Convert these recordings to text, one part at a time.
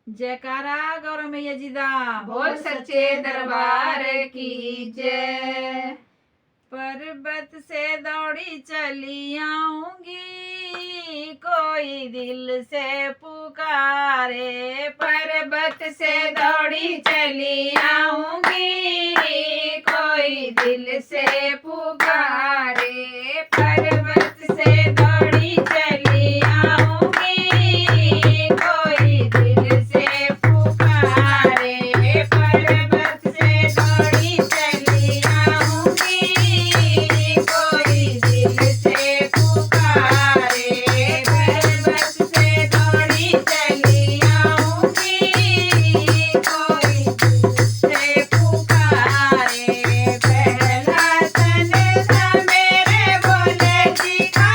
जयकारा गौरव मैया जी दा। बोल सच्चे दरबार की जय। पर्वत से दौड़ी चली आऊंगी, कोई दिल से पुकारे। पर्वत से दौड़ी चली आऊंगी, कोई दिल से पुकारे। पर्वत से दौड़ी चली आऊंगी, कोई दिल से पुकारे। पर्वत से दौड़ी चली आऊंगी, कोई दिल से पुकारे। पर्वत से दौड़ी चली आऊंगी, कोई दिल से पुकारे। पहला संदेशा मेरे भोले जी का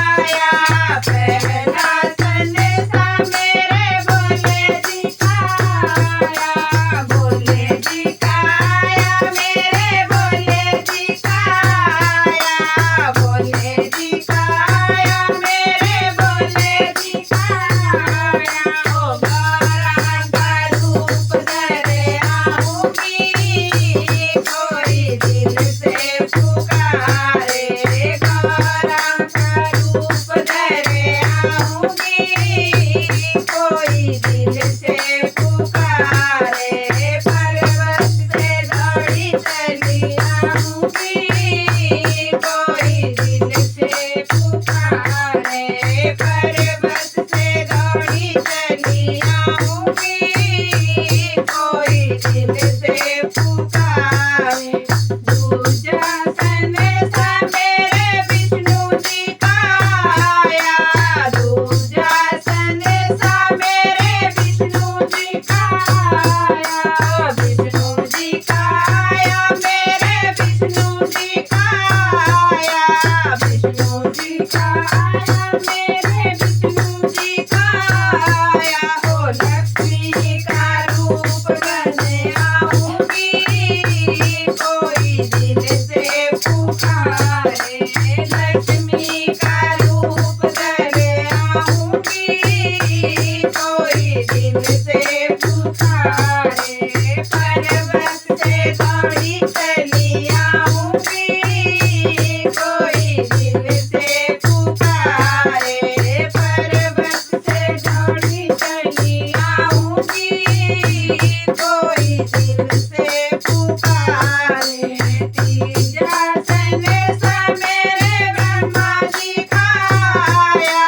आया, पहला संदेशा मेरे भोले जी का आया। भोले जी का आया, मेरे भोले जी का आया। भोले जी का आया, मेरे भोले जी का आया। ओ गौरांग का रूप धरे आऊंगी, कोई दिल से पुकारे। गौरांग का रूप धरे आऊंगी, कोई दिल से पुकारे। पर्वत से दौड़ी चली आऊंगी, कोई दिल से पुकारे। पर्वत से दौड़ी चली आऊंगी, कोई दिल से पुकारे। दूजा संदेशा मेरे विष्णु जी का आया, दूजा संदेशा मेरे विष्णु जी का आया। विष्णु जी का आया, मेरे विष्णु जी का आया। विष्णु जी का आया, मेरे विष्णु जी का आया। हो लक्ष्मी का रूप बने आऊंगी, कोई दिल से पुकारे। लक्ष्मी का रूप धरे आऊंगी, कोई दिल से पुकारे। पर्वत से दौड़ी चली आऊंगी, कोई दिल से पुकारे। पर्वत से दौड़ी चली आऊंगी, कोई दिल से पुकारे। तीजा संदेशा मेरे ब्रह्मा जी का आया,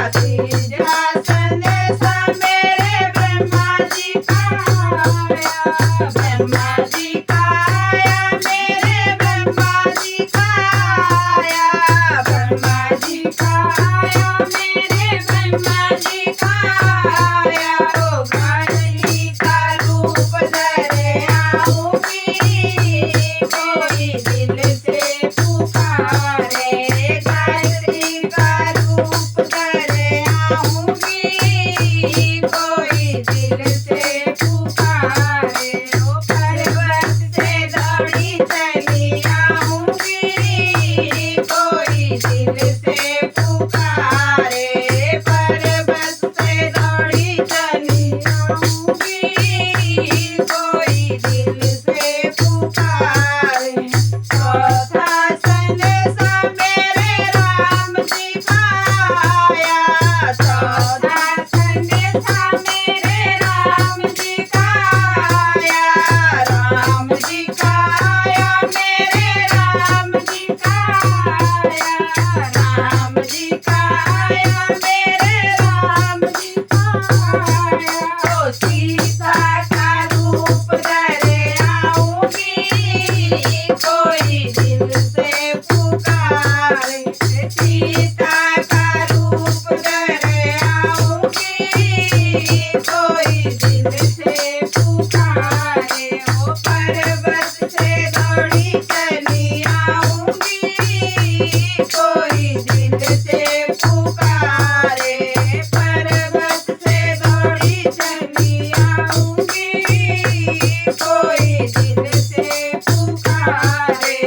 तीजा संदेशा मेरे ब्रह्मा जी का आया। ब्रह्मा जी का आया, मेरे ब्रह्मा जी का आया। ब्रह्मा जी का आया, मेरे ब्रह्मा जी का आया। ओ गायत्री का रूप धरे आऊंगी, कोई दिल से पुकारे। गायत्री का रूप धरे आऊंगी, कोई दिल से पुकारे। ओ पर्वत से दौड़ी चली आऊंगी, कोई दिल से पुकारे। पर्वत से दौड़ी चली आऊंगी, कोई दिल से पुकारे। चौथा संदेशा मेरे राम जी का आया, चौथा संदेशा मेरे राम जी का आया। राम जी का आया, मेरे राम जी का आया। राम जी का आया, मेरे राम जी का आया। ओ सीता का रूप धरे आऊंगी, कोई दिल से पुकारे। सीता का रूप धरे आऊंगी, कोई दिल से पुकारे। ओ पर्वत से दौड़ी चली आऊंगी, कोई दिल से पुकारे। पर्वत से दौड़ी चली आऊंगी, कोई दिल से पुकारे।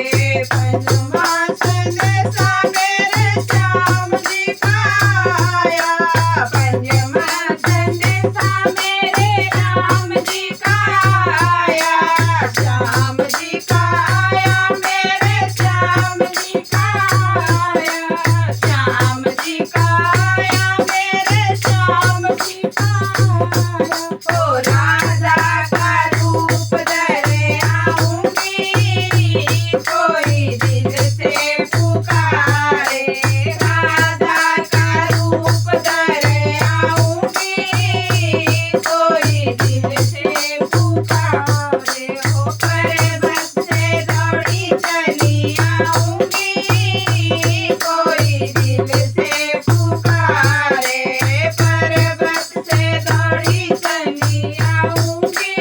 पंचमा संदेशा मेरे श्याम जी का आया, पंचमा संदेशा मेरे भिखार। ओ राधा का रूप धरे आऊंगी, कोई दिल से पुकारे। राधा का रूप धरे आऊंगी, कोई दिल से पुकारे। ओ पर्वत से दौड़ी चली आऊंगी, कोई दिल से पुकारे। पर्वत से दौड़ी चली आऊंगी,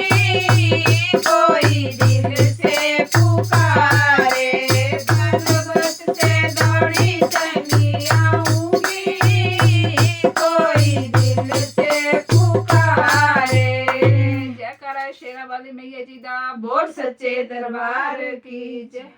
कोई दिल से पुकारे। पर्वत से दौड़ी चली आऊंगी, कोई दिल से पुकारे। जयकारा शेरा वाली मैया जी दा, बोल सच्चे दरबार की जय।